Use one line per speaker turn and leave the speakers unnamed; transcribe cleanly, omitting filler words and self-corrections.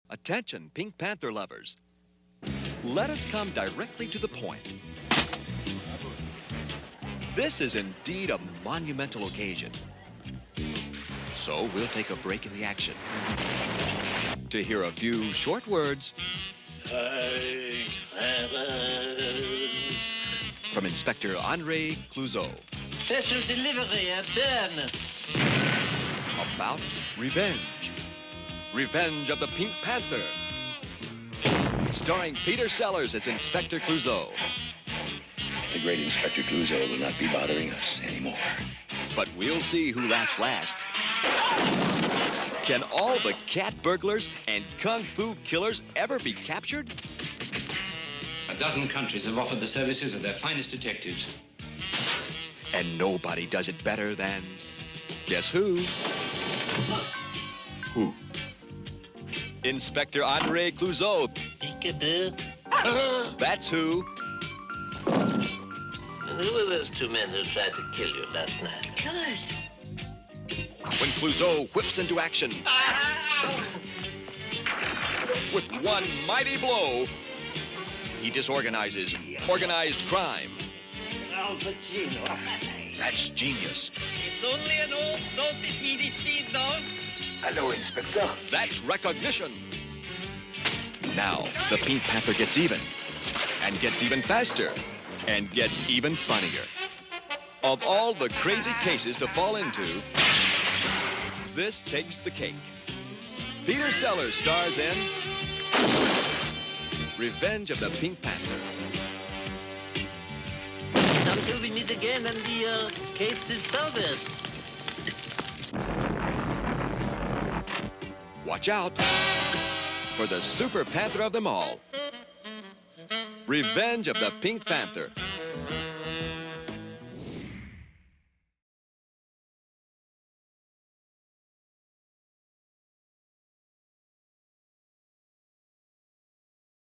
Attention, Pink Panther lovers. Let us come directly to the point. This is indeed a monumental occasion. So we'll take a break in the action to hear a few short words from Inspector Henri Clouseau.
Special delivery at 10.
About revenge. Revenge of the Pink Panther. Starring Peter Sellers as Inspector Clouseau.
The great Inspector Clouseau will not be bothering us anymore.
But we'll see who laughs last. Can all the cat burglars and kung fu killers ever be captured?
A dozen countries have offered the services of their finest detectives.
And nobody does it better than... guess who?
Who?
Inspector Henri Clouseau.
Peekaboo.
That's who.
And who were those two men who tried to kill you last night?
Killers.
When Clouseau whips into action. With one mighty blow, he disorganizes organized crime.
Al Pacino.
That's genius.
It's only an old salty PDC dog.
Hello, Inspector.
That's recognition. Now, the Pink Panther gets even, and gets even faster, and gets even funnier. Of all the crazy cases to fall into, this takes the cake. Peter Sellers stars in Revenge of the Pink Panther.
Until we meet again and the case is solved.
Watch out for the Super Panther of them all. Revenge of the Pink Panther.